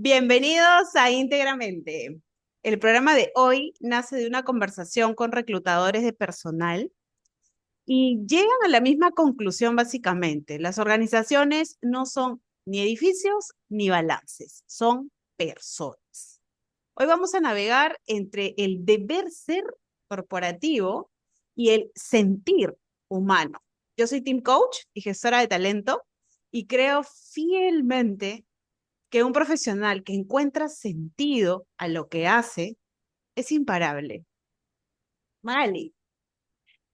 Bienvenidos a Íntegramente. El programa de hoy nace de una conversación con reclutadores de personal y llegan a la misma conclusión básicamente. Las organizaciones no son ni edificios ni balances, son personas. Hoy vamos a navegar entre el deber ser corporativo y el sentir humano. Yo soy Team Coach y gestora de talento y creo fielmente que un profesional que encuentra sentido a lo que hace es imparable. Magali.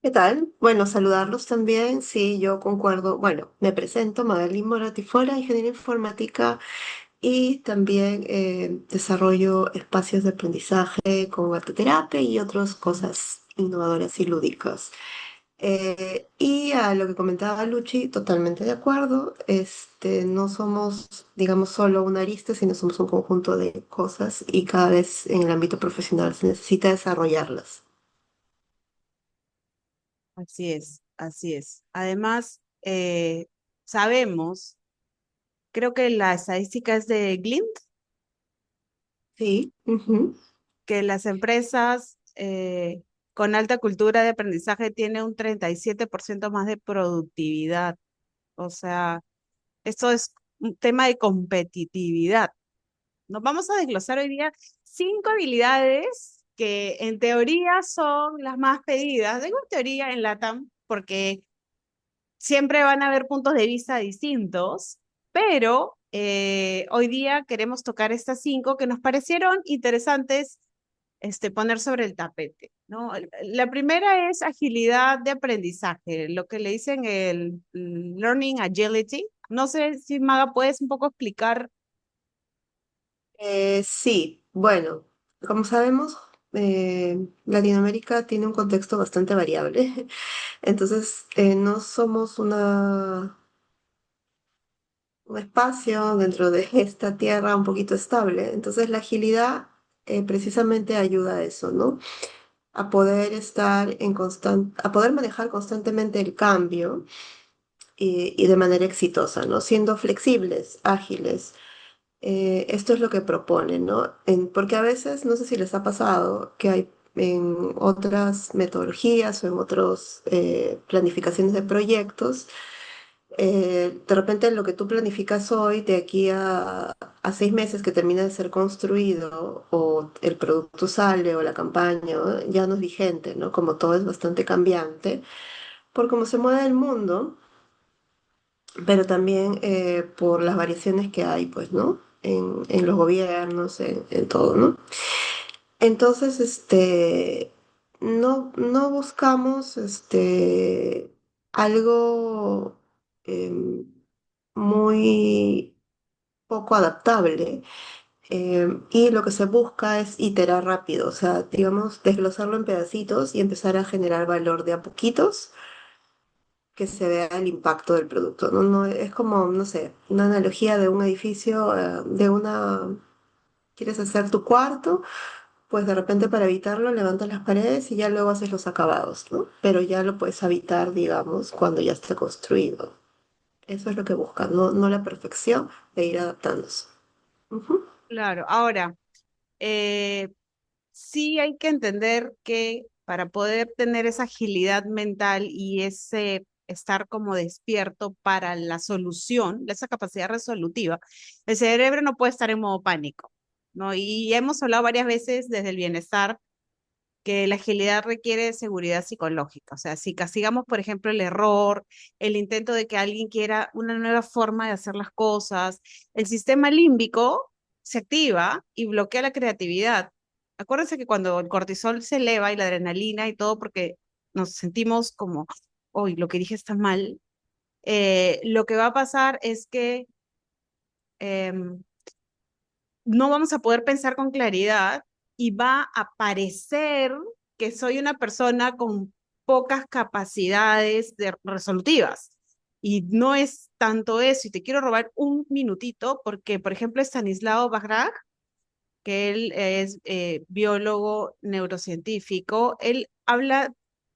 ¿Qué tal? Bueno, saludarlos también. Sí, yo concuerdo. Bueno, me presento, Madeline Moratifora, ingeniera informática y también desarrollo espacios de aprendizaje con arteterapia y otras cosas innovadoras y lúdicas. Y a lo que comentaba Luchi, totalmente de acuerdo. No somos, digamos, solo una arista, sino somos un conjunto de cosas y cada vez en el ámbito profesional se necesita desarrollarlas. Así es, así es. Además, sabemos, creo que la estadística es de Glint, Sí. Ujú. que las empresas con alta cultura de aprendizaje tienen un 37% más de productividad. O sea, esto es un tema de competitividad. Nos vamos a desglosar hoy día 5 habilidades que en teoría son las más pedidas. Digo en teoría en LATAM porque siempre van a haber puntos de vista distintos, pero hoy día queremos tocar estas 5 que nos parecieron interesantes poner sobre el tapete, ¿no? La primera es agilidad de aprendizaje, lo que le dicen el learning agility. No sé si Maga puedes un poco explicar. Sí, bueno, como sabemos, Latinoamérica tiene un contexto bastante variable, entonces no somos un espacio dentro de esta tierra un poquito estable, entonces la agilidad precisamente ayuda a eso, ¿no? A poder estar a poder manejar constantemente el cambio y de manera exitosa, ¿no? Siendo flexibles, ágiles. Esto es lo que proponen, ¿no? Porque a veces, no sé si les ha pasado, que hay en otras metodologías o en otras planificaciones de proyectos, de repente lo que tú planificas hoy, de aquí a 6 meses que termina de ser construido, o el producto sale o la campaña, ¿no? Ya no es vigente, ¿no? Como todo es bastante cambiante, por cómo se mueve el mundo, pero también por las variaciones que hay, pues, ¿no? En los gobiernos, en todo, ¿no? Entonces, no buscamos, algo em, muy poco adaptable, y lo que se busca es iterar rápido, o sea, digamos, desglosarlo en pedacitos y empezar a generar valor de a poquitos que se vea el impacto del producto, ¿no? No, es como, no sé, una analogía de un edificio, quieres hacer tu cuarto, pues de repente para evitarlo levantas las paredes y ya luego haces los acabados, ¿no? Pero ya lo puedes habitar, digamos, cuando ya esté construido. Eso es lo que buscan, no la perfección de ir adaptándose. Ujú. Claro, ahora, eh, sí hay que entender que para poder tener esa agilidad mental y ese estar como despierto para la solución, esa capacidad resolutiva, el cerebro no puede estar en modo pánico, ¿no? Y hemos hablado varias veces desde el bienestar que la agilidad requiere seguridad psicológica. O sea, si castigamos, por ejemplo, el error, el intento de que alguien quiera una nueva forma de hacer las cosas, el sistema límbico se activa y bloquea la creatividad. Acuérdense que cuando el cortisol se eleva y la adrenalina y todo, porque nos sentimos como, hoy lo que dije está mal, lo que va a pasar es que em, no vamos a poder pensar con claridad y va a parecer que soy una persona con pocas capacidades resolutivas. Y no es tanto eso. Y te quiero robar un minutito porque, por ejemplo, Stanislao Bajraj, que él es biólogo neurocientífico, él habla,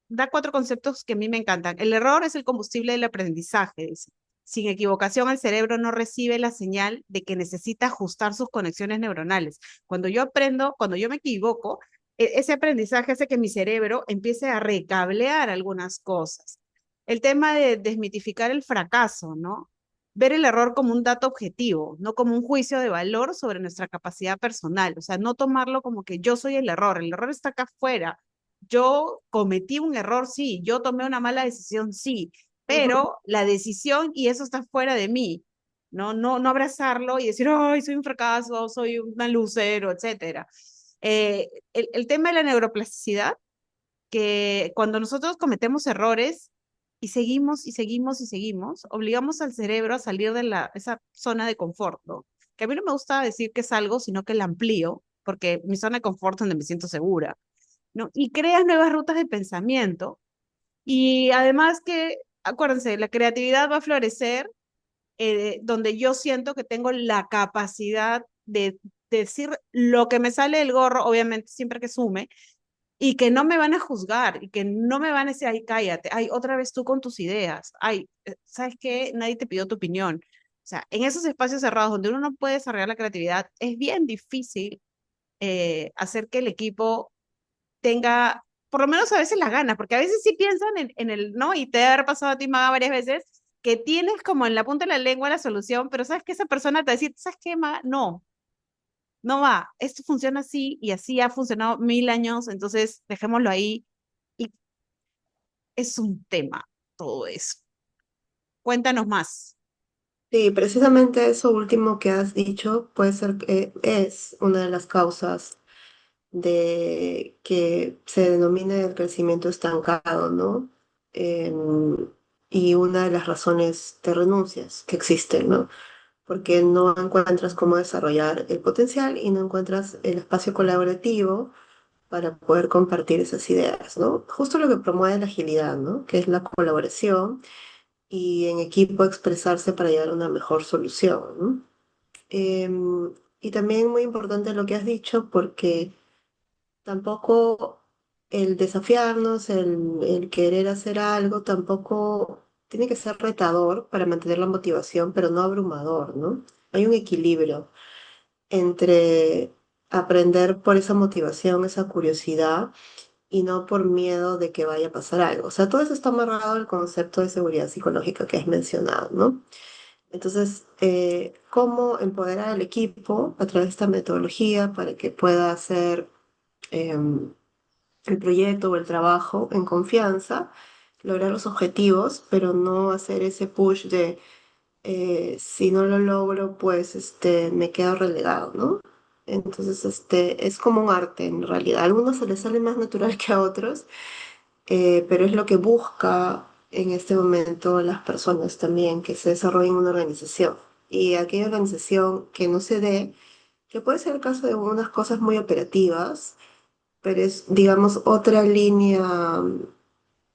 da 4 conceptos que a mí me encantan. El error es el combustible del aprendizaje, dice. sin equivocación el cerebro no recibe la señal de que necesita ajustar sus conexiones neuronales. Cuando yo aprendo, cuando yo me equivoco, ese aprendizaje hace que mi cerebro empiece a recablear algunas cosas. El tema de desmitificar el fracaso, ¿no? Ver el error como un dato objetivo, no como un juicio de valor sobre nuestra capacidad personal. O sea, no tomarlo como que yo soy el error está acá afuera. Yo cometí un error, sí, yo tomé una mala decisión, sí, Ujú. pero la decisión y eso está fuera de mí. No abrazarlo y decir, ay, soy un fracaso, soy una lucero, etcétera. El tema de la neuroplasticidad, que cuando nosotros cometemos errores y seguimos y seguimos y seguimos, obligamos al cerebro a salir de esa zona de confort, ¿no? Que a mí no me gusta decir que es algo, sino que la amplío, porque mi zona de confort es donde me siento segura, ¿no? Y creas nuevas rutas de pensamiento. Y además que, acuérdense, la creatividad va a florecer donde yo siento que tengo la capacidad de decir lo que me sale del gorro, obviamente siempre que sume, y que no me van a juzgar y que no me van a decir, ay, cállate, ay, otra vez tú con tus ideas, ay, ¿sabes qué? Nadie te pidió tu opinión. O sea, en esos espacios cerrados donde uno no puede desarrollar la creatividad, es bien difícil hacer que el equipo tenga, por lo menos a veces las ganas, porque a veces sí piensan en el, ¿no? Y te debe haber pasado a ti, Maga, varias veces, que tienes como en la punta de la lengua la solución, pero sabes que esa persona te va a decir, ¿sabes qué, Maga? No, no va, esto funciona así y así ha funcionado 1000 años, entonces dejémoslo ahí. Y es un tema todo eso. Cuéntanos más. Sí, precisamente eso último que has dicho puede ser que es una de las causas de que se denomine el crecimiento estancado, ¿no? Y una de las razones de renuncias que existen, ¿no? Porque no encuentras cómo desarrollar el potencial y no encuentras el espacio colaborativo para poder compartir esas ideas, ¿no? Justo lo que promueve la agilidad, ¿no? Que es la colaboración y en equipo expresarse para llegar a una mejor solución, ¿no? Y también muy importante lo que has dicho porque tampoco el desafiarnos, el querer hacer algo, tampoco tiene que ser retador para mantener la motivación, pero no abrumador, ¿no? Hay un equilibrio entre aprender por esa motivación, esa curiosidad, y no por miedo de que vaya a pasar algo. O sea, todo eso está amarrado al concepto de seguridad psicológica que has mencionado, ¿no? Entonces, ¿cómo empoderar al equipo a través de esta metodología para que pueda hacer em, el proyecto o el trabajo en confianza, lograr los objetivos, pero no hacer ese push de si no lo logro, pues me quedo relegado, ¿no? Entonces, es como un arte en realidad. A algunos se les sale más natural que a otros, pero es lo que busca en este momento las personas también, que se desarrollen una organización. Y aquella organización que no se dé, que puede ser el caso de unas cosas muy operativas, pero es, digamos, otra línea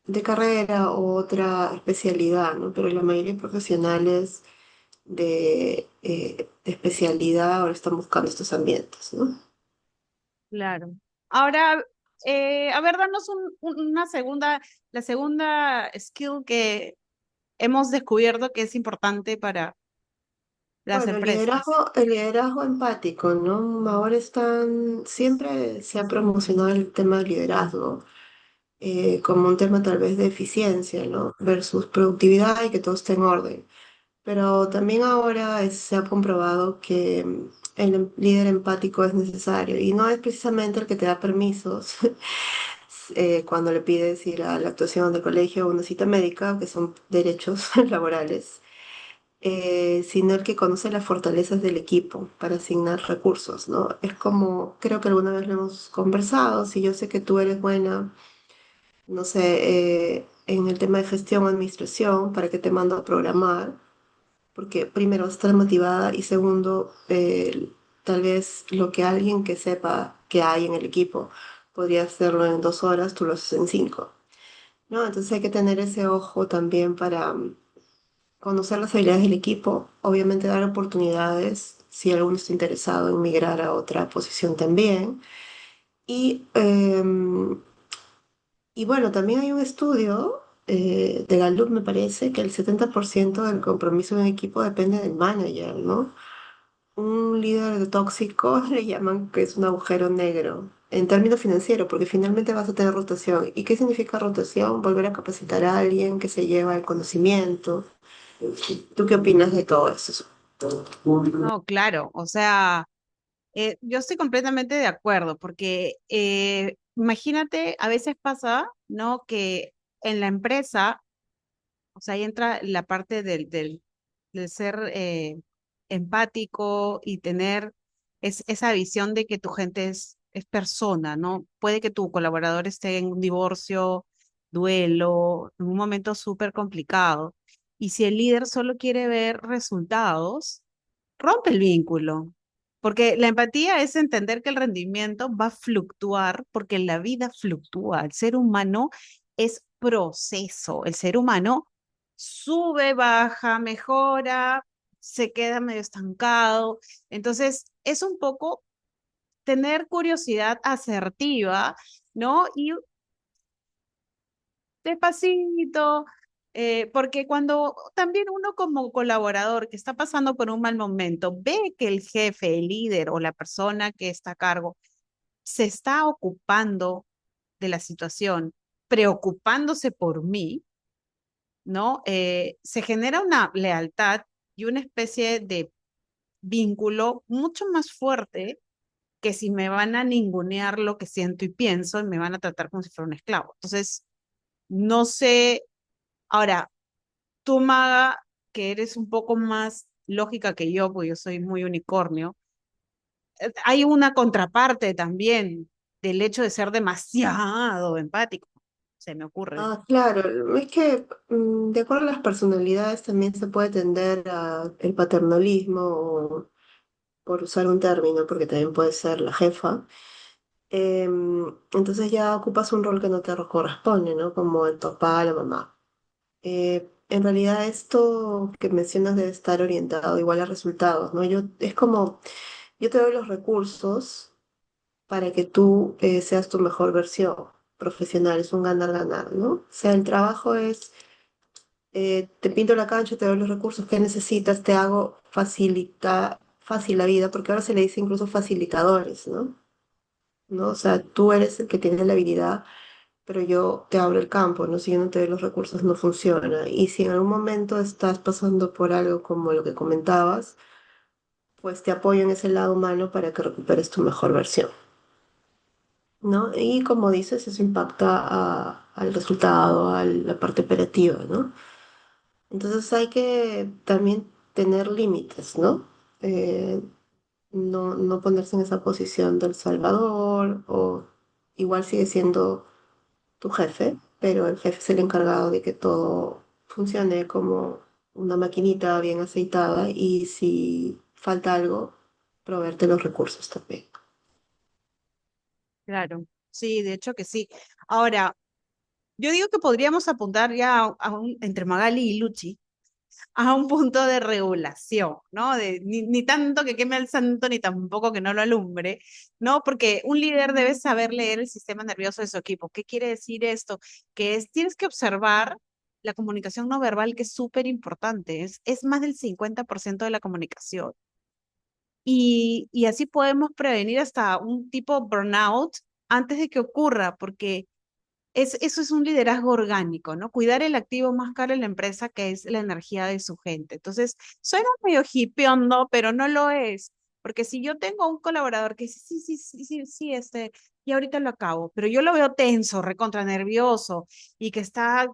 de carrera o otra especialidad, ¿no? Pero la mayoría de profesionales de especialidad ahora están buscando estos ambientes, ¿no? Claro. Ahora, a ver, danos una segunda, la segunda skill que hemos descubierto que es importante para las Bueno, empresas. el liderazgo empático, ¿no? Ahora siempre se ha promocionado el tema del liderazgo como un tema tal vez de eficiencia, ¿no? Versus productividad y que todo esté en orden. Pero también ahora se ha comprobado que el líder empático es necesario y no es precisamente el que te da permisos cuando le pides ir a la actuación del colegio o una cita médica, que son derechos laborales, sino el que conoce las fortalezas del equipo para asignar recursos, ¿no? Es como, creo que alguna vez lo hemos conversado, si yo sé que tú eres buena, no sé, en el tema de gestión o administración, ¿para qué te mando a programar? Porque primero vas a estar motivada y segundo, tal vez lo que alguien que sepa que hay en el equipo podría hacerlo en 2 horas, tú lo haces en 5, ¿no? Entonces hay que tener ese ojo también para conocer las habilidades del equipo, obviamente dar oportunidades si alguno está interesado en migrar a otra posición también. Y, y bueno, también hay un estudio. de Gallup me parece que el 70% del compromiso de un equipo depende del manager, ¿no? Un líder tóxico le llaman que es un agujero negro en términos financieros, porque finalmente vas a tener rotación. ¿Y qué significa rotación? Volver a capacitar a alguien que se lleva el conocimiento. ¿Tú qué opinas de todo eso? No, claro, o sea, yo estoy completamente de acuerdo, porque imagínate, a veces pasa, ¿no? Que en la empresa, o sea, ahí entra la parte del ser empático y tener esa visión de que tu gente es persona, ¿no? Puede que tu colaborador esté en un divorcio, duelo, en un momento súper complicado. Y si el líder solo quiere ver resultados, rompe el vínculo. Porque la empatía es entender que el rendimiento va a fluctuar, porque la vida fluctúa. El ser humano es proceso. El ser humano sube, baja, mejora, se queda medio estancado. Entonces, es un poco tener curiosidad asertiva, ¿no? Y despacito, porque cuando también uno como colaborador que está pasando por un mal momento ve que el jefe, el líder o la persona que está a cargo se está ocupando de la situación, preocupándose por mí, ¿no? Se genera una lealtad y una especie de vínculo mucho más fuerte que si me van a ningunear lo que siento y pienso y me van a tratar como si fuera un esclavo. Entonces, no sé, ahora, tú, Maga, que eres un poco más lógica que yo, porque yo soy muy unicornio, hay una contraparte también del hecho de ser demasiado empático, se me ocurre. Ah, claro, es que de acuerdo a las personalidades también se puede tender a el paternalismo, o, por usar un término, porque también puede ser la jefa. Entonces ya ocupas un rol que no te corresponde, ¿no? Como el papá, la mamá. En realidad esto que mencionas debe estar orientado igual a resultados, ¿no? Es como, yo te doy los recursos para que tú seas tu mejor versión profesional, es un ganar-ganar, ¿no? O sea, el trabajo es, te pinto la cancha, te doy los recursos que necesitas, te hago fácil la vida, porque ahora se le dice incluso facilitadores, ¿no? ¿No? O sea, tú eres el que tiene la habilidad, pero yo te abro el campo, ¿no? Si yo no te doy los recursos, no funciona. Y si en algún momento estás pasando por algo como lo que comentabas, pues te apoyo en ese lado humano para que recuperes tu mejor versión, ¿no? Y como dices, eso impacta al resultado, a la parte operativa, ¿no? Entonces hay que también tener límites, ¿no? Eh, no ponerse en esa posición del salvador, o igual sigue siendo tu jefe, pero el jefe es el encargado de que todo funcione como una maquinita bien aceitada, y si falta algo, proveerte los recursos también. Claro, sí, de hecho que sí. Ahora, yo digo que podríamos apuntar ya entre Magali y Luchi a un punto de regulación, ¿no? Ni tanto que queme al santo, ni tampoco que no lo alumbre, ¿no? Porque un líder debe saber leer el sistema nervioso de su equipo. ¿Qué quiere decir esto? Que tienes que observar la comunicación no verbal, que es súper importante, es más del 50% de la comunicación. Y así podemos prevenir hasta un tipo burnout antes de que ocurra, porque eso es un liderazgo orgánico, ¿no? Cuidar el activo más caro en la empresa, que es la energía de su gente. Entonces, suena medio hipiondo, pero no lo es. Porque si yo tengo un colaborador que dice, sí, sí, sí, sí, sí, y ahorita lo acabo, pero yo lo veo tenso, recontra nervioso, y que está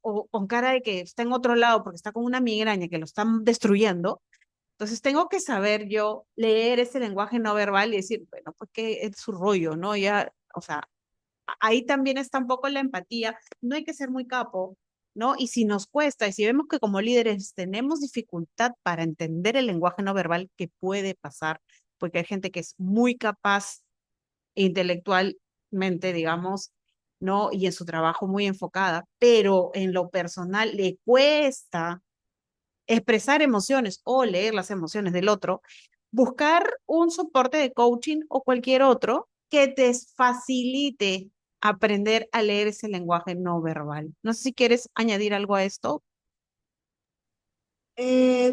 o, con cara de que está en otro lado porque está con una migraña que lo están destruyendo, entonces tengo que saber yo leer ese lenguaje no verbal y decir, bueno, pues que es su rollo, ¿no? Ya, o sea, ahí también está un poco la empatía. No hay que ser muy capo, ¿no? Y si nos cuesta, y si vemos que como líderes tenemos dificultad para entender el lenguaje no verbal, que puede pasar, porque hay gente que es muy capaz intelectualmente, digamos, ¿no? Y en su trabajo muy enfocada, pero en lo personal le cuesta expresar emociones o leer las emociones del otro, buscar un soporte de coaching o cualquier otro que te facilite aprender a leer ese lenguaje no verbal. No sé si quieres añadir algo a esto.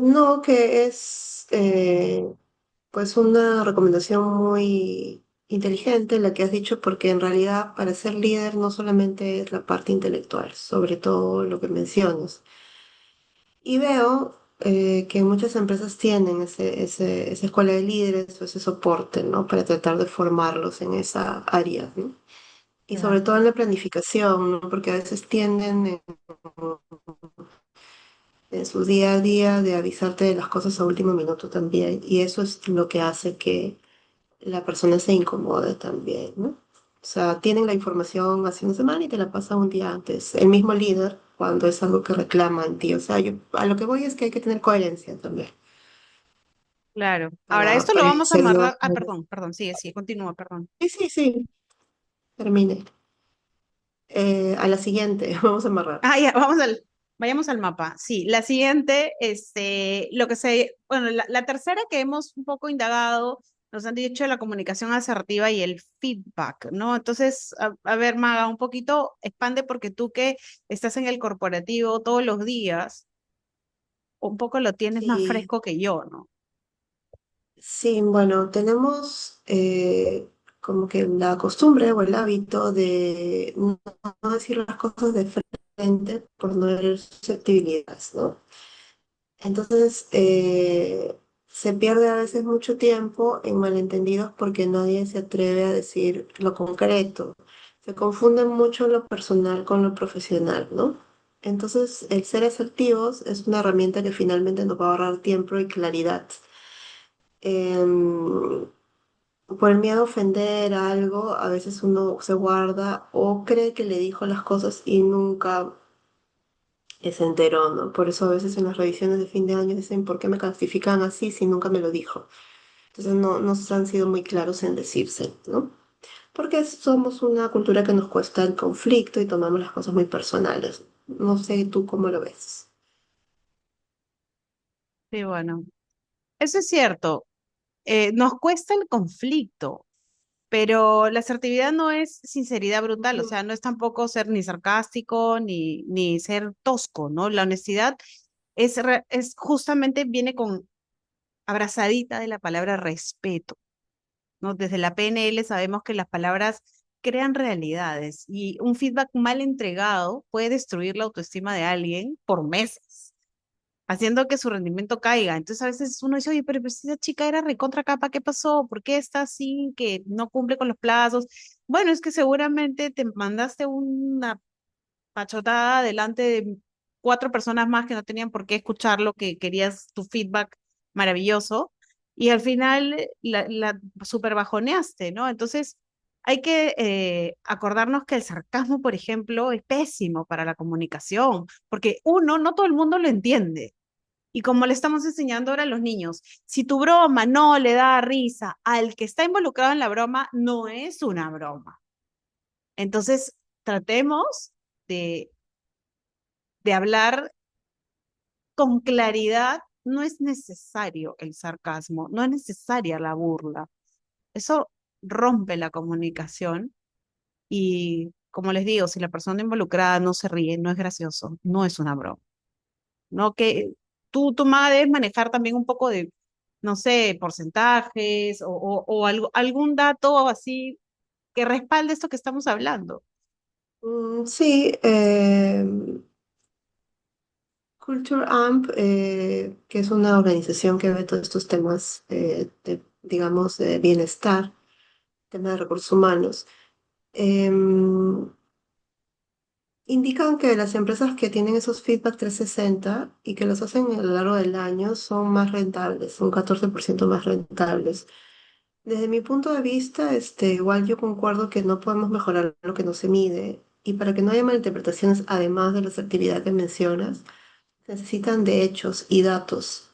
No, que es pues una recomendación muy inteligente la que has dicho, porque en realidad para ser líder no solamente es la parte intelectual, sobre todo lo que mencionas. Y veo que muchas empresas tienen esa escuela de líderes o ese soporte, ¿no? Para tratar de formarlos en esa área, ¿no? Y sobre Claro. todo en la planificación, ¿no? Porque a veces tienden en su día a día de avisarte de las cosas a último minuto también. Y eso es lo que hace que la persona se incomode también, ¿no? O sea, tienen la información hace una semana y te la pasan un día antes. El mismo líder cuando es algo que reclama en ti. O sea, yo a lo que voy es que hay que tener coherencia también Claro. Ahora, esto lo para vamos a hacerlo. amarrar. Ah, perdón, perdón, sigue, sigue, continúa, perdón. Sí, sí, sí, termine. A la siguiente, vamos a amarrar. Ah, ya, vayamos al mapa. Sí, la siguiente, lo que bueno, la tercera que hemos un poco indagado, nos han dicho la comunicación asertiva y el feedback, ¿no? Entonces, a ver, Maga, un poquito expande porque tú que estás en el corporativo todos los días, un poco lo tienes más Sí, fresco que yo, ¿no? sí, bueno, tenemos como que la costumbre o el hábito de no decir las cosas de frente por no herir susceptibilidades, ¿no? Entonces, se pierde a veces mucho tiempo en malentendidos porque nadie se atreve a decir lo concreto. Se confunden mucho lo personal con lo profesional, ¿no? Entonces, el ser asertivos es una herramienta que finalmente nos va a ahorrar tiempo y claridad. Em, por el miedo a ofender a algo, a veces uno se guarda o cree que le dijo las cosas y nunca se enteró, ¿no? Por eso a veces en las revisiones de fin de año dicen, ¿por qué me clasifican así si nunca me lo dijo? Entonces no han sido muy claros en decirse, ¿no? Porque somos una cultura que nos cuesta el conflicto y tomamos las cosas muy personales. No sé tú cómo lo ves. Sí, bueno, eso es cierto. Nos cuesta el conflicto. Pero la asertividad no es sinceridad brutal, o Ujú. sea, no es tampoco ser ni sarcástico ni ser tosco, ¿no? La honestidad es justamente viene con abrazadita de la palabra respeto, ¿no? Desde la PNL sabemos que las palabras crean realidades y un feedback mal entregado puede destruir la autoestima de alguien por meses, haciendo que su rendimiento caiga. Entonces a veces uno dice, oye, pero si esa chica era recontra capa, ¿qué pasó? ¿Por qué está así, que no cumple con los plazos? Bueno, es que seguramente te mandaste una pachotada delante de cuatro personas más que no tenían por qué escuchar lo que querías, tu feedback maravilloso, y al final la super bajoneaste, ¿no? Entonces hay que acordarnos que el sarcasmo, por ejemplo, es pésimo para la comunicación, porque uno, no todo el mundo lo entiende. Y como le estamos enseñando ahora a los niños, si tu broma no le da risa al que está involucrado en la broma, no es una broma. Entonces, tratemos de, de hablar con claridad. No es necesario el sarcasmo, no es necesaria la burla. Eso rompe la comunicación y, como les digo, si la persona involucrada no se ríe, no es gracioso, no es una broma. ¿No? Que tú más debes manejar también un poco de, no sé, porcentajes o algún dato así que respalde esto que estamos hablando. Sí, Culture Amp, que es una organización que ve todos estos temas digamos, de bienestar, temas de recursos humanos. em, Indican que las empresas que tienen esos feedback 360 y que los hacen a lo largo del año son más rentables, son 14% más rentables. Desde mi punto de vista, igual yo concuerdo que no podemos mejorar lo que no se mide y para que no haya malinterpretaciones, además de la actividades que mencionas, necesitan de hechos y datos,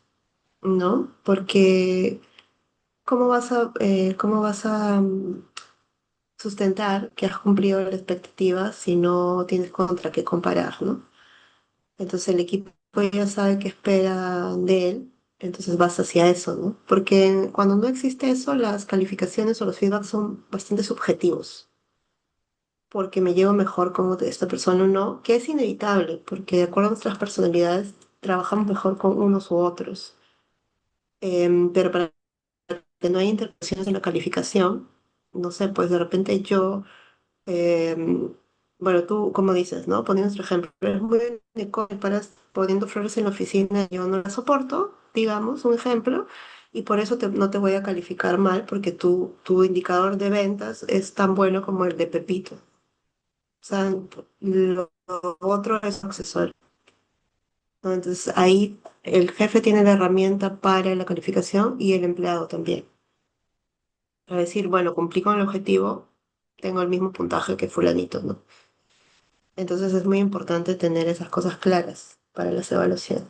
¿no? Porque ¿cómo vas a sustentar que has cumplido la expectativa si no tienes contra qué comparar, ¿no? Entonces el equipo ya sabe qué espera de él, entonces vas hacia eso, ¿no? Porque cuando no existe eso, las calificaciones o los feedbacks son bastante subjetivos. porque me llevo mejor con esta persona o no, que es inevitable, porque de acuerdo a nuestras personalidades trabajamos mejor con unos u otros. Pero para que no haya interrupciones en la calificación, no sé, pues de repente yo, bueno, tú, como dices, ¿no? Poniendo nuestro ejemplo, eres muy único, paras poniendo flores en la oficina, yo no la soporto, digamos, un ejemplo, y por eso no te voy a calificar mal, porque tu indicador de ventas es tan bueno como el de Pepito. O sea, lo otro es accesorio, ¿no? Entonces ahí el jefe tiene la herramienta para la calificación y el empleado también. Para decir, bueno, cumplí con el objetivo, tengo el mismo puntaje que fulanito, ¿no? Entonces es muy importante tener esas cosas claras para las evaluaciones.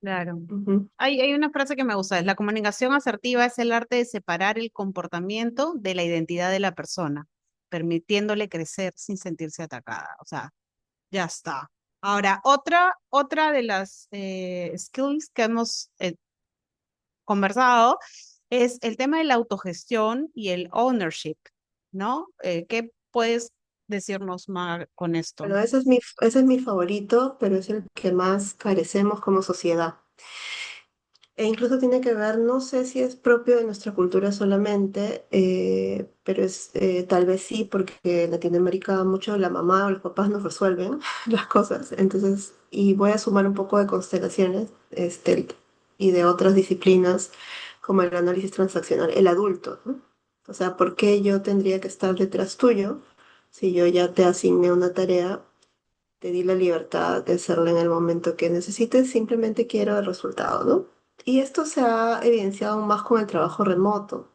Claro. Ujú. Hay una frase que me gusta, es la comunicación asertiva es el arte de separar el comportamiento de la identidad de la persona, permitiéndole crecer sin sentirse atacada. O sea, ya está. Ahora, otra de las skills que hemos conversado es el tema de la autogestión y el ownership, ¿no? ¿Qué puedes decirnos más con esto? Bueno, ese es mi favorito, pero es el que más carecemos como sociedad. E incluso tiene que ver, no sé si es propio de nuestra cultura solamente, pero tal vez sí, porque en Latinoamérica mucho la mamá o los papás nos resuelven las cosas. Entonces, y voy a sumar un poco de constelaciones, y de otras disciplinas como el análisis transaccional, el adulto, ¿no? O sea, ¿por qué yo tendría que estar detrás tuyo si yo ya te asigné una tarea? Te di la libertad de hacerlo en el momento que necesites, simplemente quiero el resultado, ¿no? Y esto se ha evidenciado aún más con el trabajo remoto,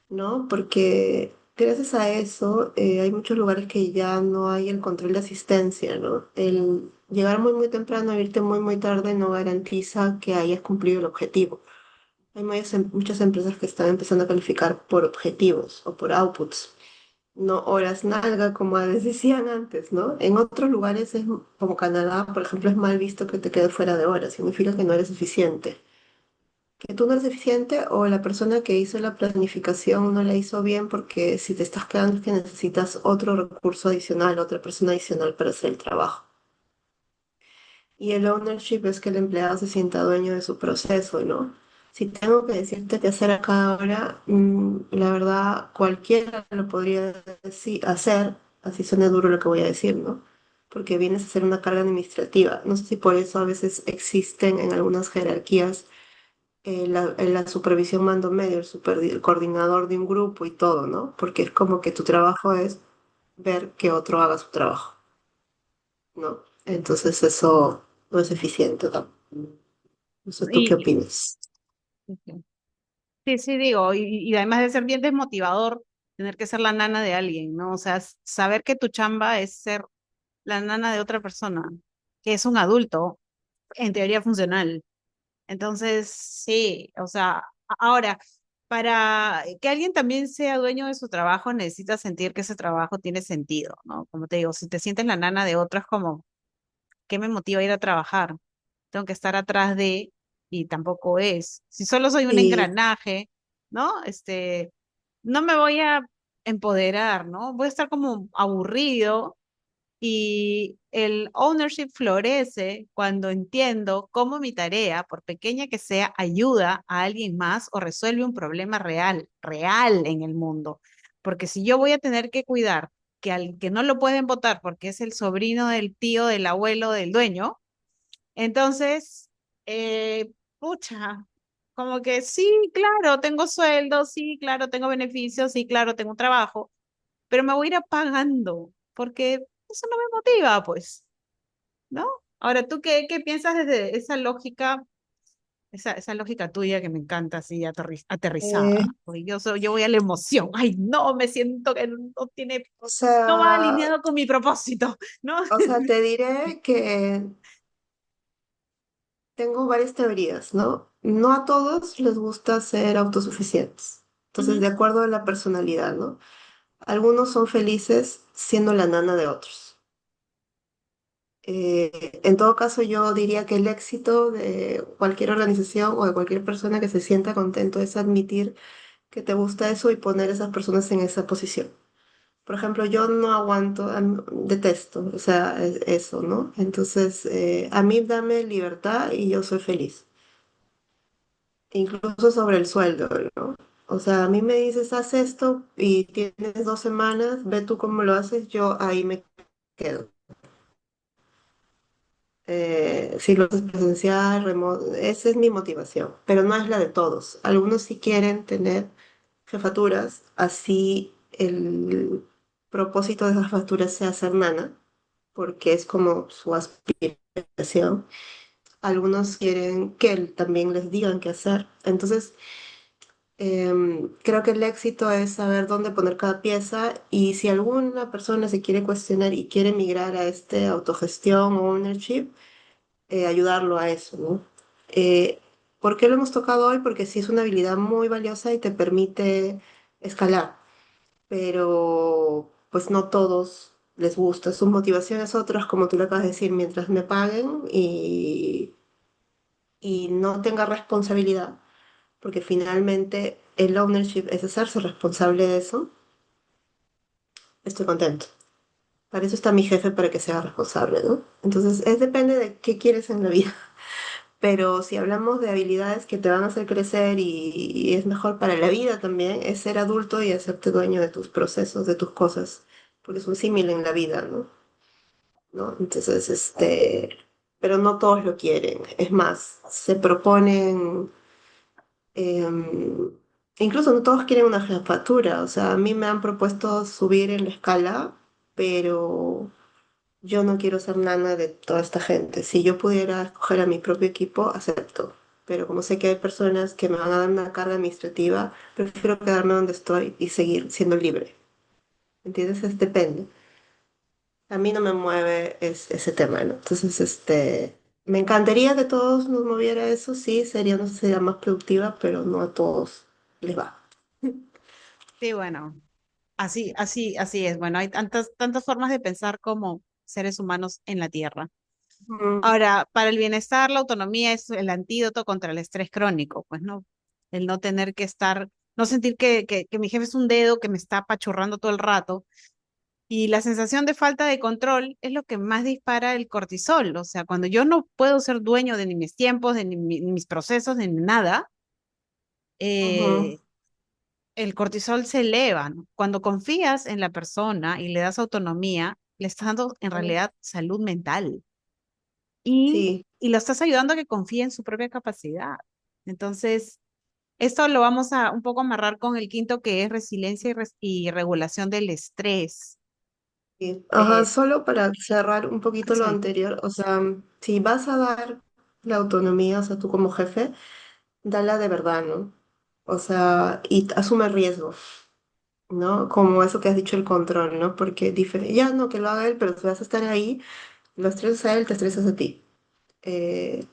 ¿no? Porque gracias a eso hay muchos lugares que ya no hay el control de asistencia, ¿no? El llegar muy, muy temprano e irte muy, muy tarde no garantiza que hayas cumplido el objetivo. Hay muchas empresas que están empezando a calificar por objetivos o por outputs, no horas nalga, como les decían antes, ¿no? En otros lugares, como Canadá, por ejemplo, es mal visto que te quedes fuera de horas, significa que no eres eficiente. Que tú no eres eficiente o la persona que hizo la planificación no la hizo bien porque si te estás quedando es que necesitas otro recurso adicional, otra persona adicional para hacer el trabajo. Y el ownership es que el empleado se sienta dueño de su proceso, ¿no? Si tengo que decirte qué hacer a cada hora, la verdad cualquiera lo podría hacer, así suena duro lo que voy a decir, ¿no? Porque vienes a ser una carga administrativa. No sé si por eso a veces existen en algunas jerarquías la supervisión mando medio, el coordinador de un grupo y todo, ¿no? Porque es como que tu trabajo es ver que otro haga su trabajo, ¿no? Entonces eso no es eficiente, ¿no? No sé tú qué Y, opinas. sí, sí, digo, y además de ser bien desmotivador, tener que ser la nana de alguien, ¿no? O sea, saber que tu chamba es ser la nana de otra persona, que es un adulto, en teoría funcional. Entonces, sí, o sea, ahora, para que alguien también sea dueño de su trabajo, necesita sentir que ese trabajo tiene sentido, ¿no? Como te digo, si te sientes la nana de otras, como, ¿qué me motiva a ir a trabajar? Tengo que estar atrás de, y tampoco es. Si solo soy un Sí, engranaje, ¿no? No me voy a empoderar, ¿no? Voy a estar como aburrido y el ownership florece cuando entiendo cómo mi tarea, por pequeña que sea, ayuda a alguien más o resuelve un problema real, real en el mundo. Porque si yo voy a tener que cuidar que al que no lo pueden votar porque es el sobrino del tío, del abuelo, del dueño, entonces, pucha, como que sí, claro, tengo sueldo, sí, claro, tengo beneficios, sí, claro, tengo trabajo, pero me voy a ir apagando porque eso no me motiva, pues, ¿no? Ahora, ¿tú qué piensas desde esa lógica, esa lógica tuya que me encanta así eh, aterrizada? Porque yo voy a la emoción. Ay, no, me siento que no tiene, o no va sea, alineado con mi propósito, ¿no? te diré que tengo varias teorías, ¿no? No a todos les gusta ser autosuficientes. Entonces, Ujú. de acuerdo a la personalidad, ¿no? Algunos son felices siendo la nana de otros. En todo caso, yo diría que el éxito de cualquier organización o de cualquier persona que se sienta contento es admitir que te gusta eso y poner a esas personas en esa posición. Por ejemplo, yo no aguanto, detesto, o sea, eso, ¿no? Entonces, a mí dame libertad y yo soy feliz, incluso sobre el sueldo, ¿no? O sea, a mí me dices, haz esto y tienes 2 semanas, ve tú cómo lo haces, yo ahí me quedo. Si lo haces presencial, remoto, esa es mi motivación, pero no es la de todos. Algunos sí quieren tener jefaturas, así el propósito de esas jefaturas sea ser nana, porque es como su aspiración. Algunos quieren que también les digan qué hacer. Entonces, creo que el éxito es saber dónde poner cada pieza y si alguna persona se quiere cuestionar y quiere migrar a este autogestión o ownership, ayudarlo a eso, ¿no? Eh, ¿Por qué lo hemos tocado hoy? Porque sí es una habilidad muy valiosa y te permite escalar, pero pues no todos les gusta. Sus motivaciones otras, como tú lo acabas de decir, mientras me paguen y no tenga responsabilidad, porque finalmente el ownership es hacerse responsable de eso, estoy contento. Para eso está mi jefe, para que sea responsable, ¿no? Entonces, depende de qué quieres en la vida. Pero si hablamos de habilidades que te van a hacer crecer y es mejor para la vida también, es ser adulto y hacerte dueño de tus procesos, de tus cosas, porque es un símil en la vida, ¿no? ¿No? Entonces, pero no todos lo quieren. Es más, se proponen, incluso no todos quieren una jefatura. O sea, a mí me han propuesto subir en la escala, pero yo no quiero ser nana de toda esta gente. Si yo pudiera escoger a mi propio equipo, acepto. Pero como sé que hay personas que me van a dar una carga administrativa, prefiero quedarme donde estoy y seguir siendo libre. ¿Entiendes? Depende. A mí no me mueve ese tema, ¿no? Entonces, me encantaría que todos nos moviera eso, sí, sería una sociedad más productiva, pero no a todos les va. Sí, bueno, así es. Bueno, hay tantas formas de pensar como seres humanos en la Tierra. Mm, Ahora, para el bienestar, la autonomía es el antídoto contra el estrés crónico, pues, ¿no? El no tener que estar, no sentir que mi jefe es un dedo que me está apachurrando todo el rato. Y la sensación de falta de control es lo que más dispara el cortisol. O sea, cuando yo no puedo ser dueño de ni mis tiempos, de ni mis procesos, de nada, ujú, eh, el cortisol se eleva, ¿no? Cuando confías en la persona y le das autonomía, le estás dando en ujú. realidad salud mental y, Sí, y lo estás ayudando a que confíe en su propia capacidad. Entonces, esto lo vamos a un poco amarrar con el quinto, que es resiliencia y regulación del estrés. sí. Ajá, Eh, solo para cerrar un poquito lo sí. anterior, o sea, si vas a dar la autonomía, o sea, tú como jefe, dala de verdad, ¿no? O sea, y asume riesgos, ¿no? Como eso que has dicho, el control, ¿no? Porque ya no que lo haga él, pero si vas a estar ahí, lo estresas a él, te estresas a ti.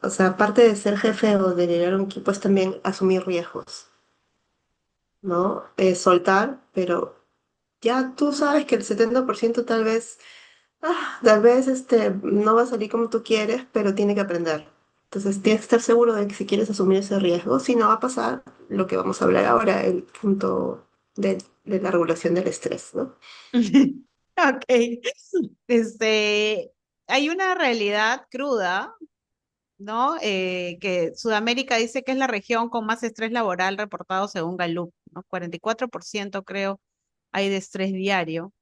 O sea, aparte de ser jefe o de liderar un equipo, es también asumir riesgos, ¿no? Soltar, pero ya tú sabes que el 70% tal vez no va a salir como tú quieres, pero tiene que aprender. Entonces tienes que estar seguro de que si quieres asumir ese riesgo, si no va a pasar lo que vamos a hablar ahora, el punto de la regulación del estrés, ¿no? Ok. Este, hay una realidad cruda, ¿no? Que Sudamérica dice que es la región con más estrés laboral reportado según Gallup, ¿no? 44% creo hay de estrés diario.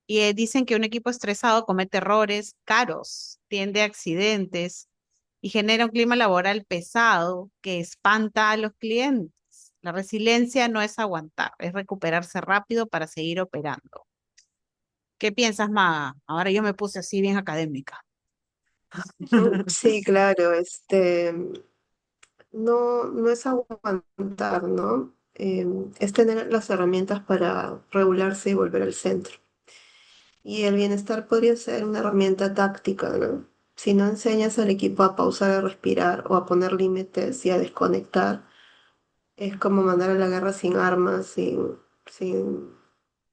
Y dicen que un equipo estresado comete errores caros, tiende a accidentes y genera un clima laboral pesado que espanta a los clientes. La resiliencia no es aguantar, es recuperarse rápido para seguir operando. ¿Qué piensas, Maga? Ahora yo me puse así bien académica. Sí, claro, no es aguantar, ¿no? Es tener las herramientas para regularse y volver al centro. Y el bienestar podría ser una herramienta táctica, ¿no? Si no enseñas al equipo a pausar, a respirar o a poner límites y a desconectar, es como mandar a la guerra sin armas, sin,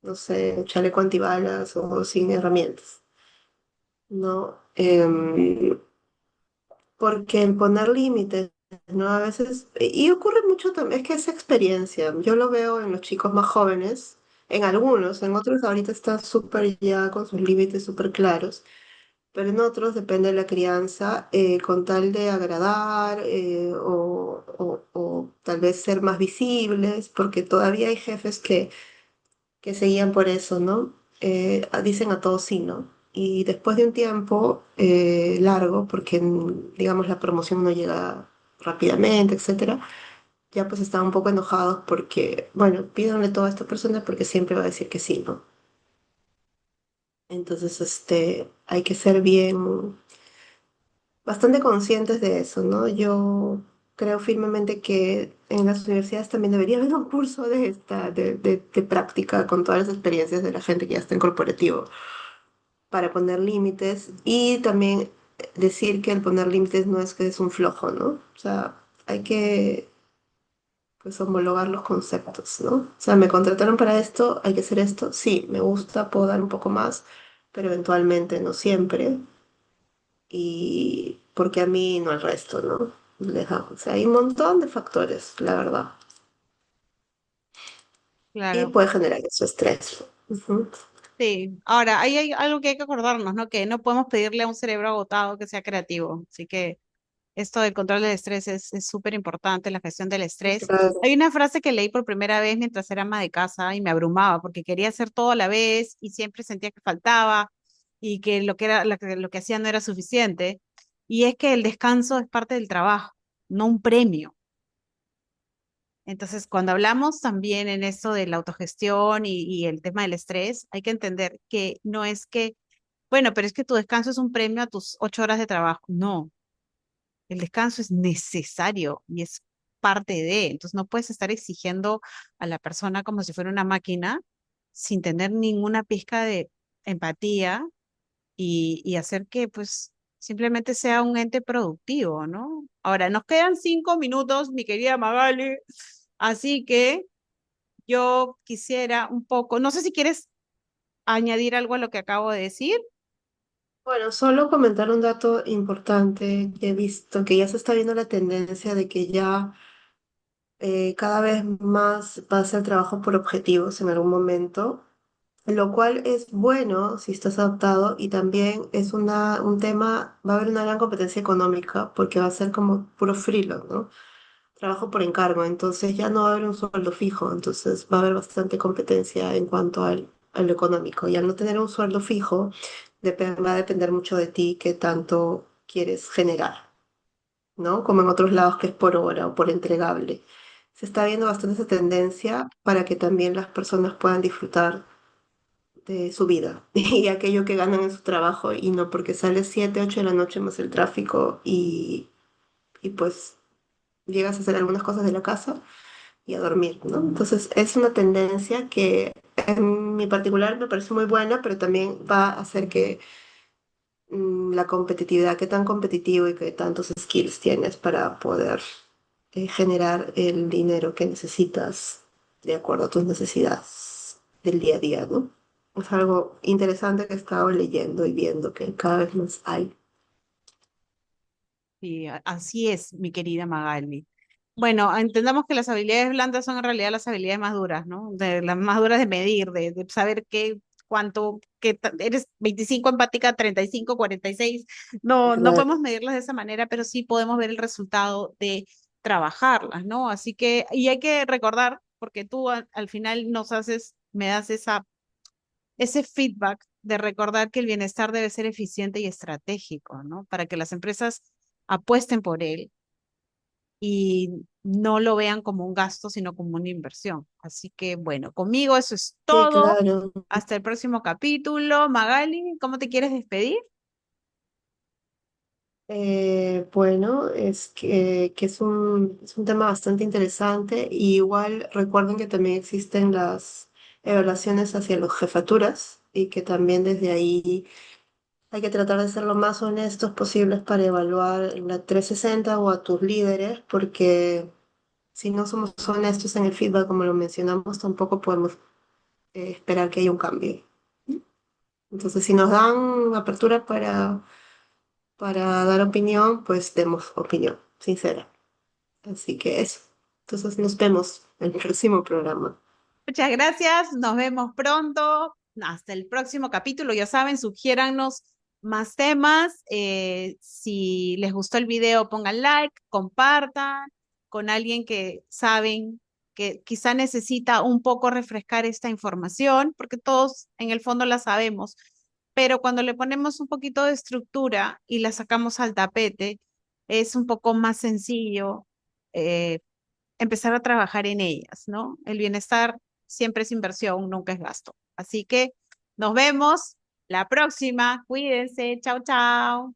no sé, chaleco antibalas o sin herramientas, ¿no? Porque el poner límites, ¿no? A veces, y ocurre mucho también, es que esa experiencia, yo lo veo en los chicos más jóvenes, En algunos, en otros ahorita está súper ya con sus límites súper claros, pero en otros depende de la crianza, con tal de agradar o tal vez ser más visibles, porque todavía hay jefes que seguían por eso, ¿no? Dicen a todos sí, ¿no? Y después de un tiempo largo, porque digamos la promoción no llega rápidamente, etcétera, ya pues estaban un poco enojados porque, bueno, pídanle todo a esta persona porque siempre va a decir que sí, ¿no? Entonces, hay que ser bien, bastante conscientes de eso, ¿no? Yo creo firmemente que en las universidades también debería haber un curso de práctica con todas las experiencias de la gente que ya está en corporativo para poner límites y también decir que el poner límites no es que es un flojo, ¿no? O sea, hay que pues homologar los conceptos, ¿no? O sea, me contrataron para esto, hay que hacer esto, sí, me gusta, puedo dar un poco más, pero eventualmente no siempre y porque a mí no al resto, ¿no? O sea, hay un montón de factores, la verdad, y Claro. puede generar eso estrés. Ujú. Sí, ahora hay algo que hay que acordarnos, ¿no? Que no podemos pedirle a un cerebro agotado que sea creativo. Así que esto del control del estrés es súper importante, la gestión del estrés. Claro. Hay una frase que leí por primera vez mientras era ama de casa y me abrumaba porque quería hacer todo a la vez y siempre sentía que faltaba y que lo que era, lo que hacía no era suficiente. Y es que el descanso es parte del trabajo, no un premio. Entonces, cuando hablamos también en esto de la autogestión y el tema del estrés, hay que entender que no es que, bueno, pero es que tu descanso es un premio a tus 8 horas de trabajo. No, el descanso es necesario y es parte de. Entonces, no puedes estar exigiendo a la persona como si fuera una máquina sin tener ninguna pizca de empatía y hacer que, pues, simplemente sea un ente productivo, ¿no? Ahora, nos quedan 5 minutos, mi querida Magali, así que yo quisiera un poco, no sé si quieres añadir algo a lo que acabo de decir. Bueno, solo comentar un dato importante que he visto, que ya se está viendo la tendencia de que ya cada vez más va a ser trabajo por objetivos en algún momento, lo cual es bueno si estás adaptado y también es un tema, va a haber una gran competencia económica porque va a ser como puro freelance, ¿no? Trabajo por encargo, entonces ya no va a haber un sueldo fijo, entonces va a haber bastante competencia en cuanto a lo económico. Y al no tener un sueldo fijo, va a depender mucho de ti qué tanto quieres generar, ¿no? Como en otros lados que es por hora o por entregable. Se está viendo bastante esa tendencia para que también las personas puedan disfrutar de su vida y aquello que ganan en su trabajo y no porque sale 7 8 de la noche más el tráfico y pues llegas a hacer algunas cosas de la casa y a dormir, ¿no? Entonces es una tendencia que en mi particular me parece muy buena, pero también va a hacer que la competitividad, qué tan competitivo y qué tantos skills tienes para poder generar el dinero que necesitas de acuerdo a tus necesidades del día a día, ¿no? Es algo interesante que he estado leyendo y viendo que cada vez más hay. Y así es, mi querida Magali. Bueno, entendamos que las habilidades blandas son en realidad las habilidades más duras, ¿no? De, las más duras de medir, de saber qué, cuánto, eres 25 empática, 35, 46. No, no Claro. podemos medirlas de esa manera, pero sí podemos ver el resultado de trabajarlas, ¿no? Así que, y hay que recordar, porque tú al final nos haces, me das ese feedback de recordar que el bienestar debe ser eficiente y estratégico, ¿no? Para que las empresas apuesten por él y no lo vean como un gasto, sino como una inversión. Así que bueno, conmigo eso es Sí, todo. claro. Hasta el próximo capítulo. Magali, ¿cómo te quieres despedir? Bueno, que es un tema bastante interesante. Y igual recuerden que también existen las evaluaciones hacia las jefaturas y que también desde ahí hay que tratar de ser lo más honestos posibles para evaluar en la 360 o a tus líderes, porque si no somos honestos en el feedback, como lo mencionamos, tampoco podemos esperar que haya un cambio. Entonces, si nos dan apertura para dar opinión, pues demos opinión sincera. Así que eso. Entonces nos vemos en el próximo programa. Muchas gracias, nos vemos pronto. Hasta el próximo capítulo. Ya saben, sugiérannos más temas. Si les gustó el video, pongan like, compartan con alguien que saben que quizá necesita un poco refrescar esta información, porque todos en el fondo la sabemos, pero cuando le ponemos un poquito de estructura y la sacamos al tapete, es un poco más sencillo empezar a trabajar en ellas, ¿no? El bienestar siempre es inversión, nunca es gasto. Así que nos vemos la próxima. Cuídense. Chao, chao.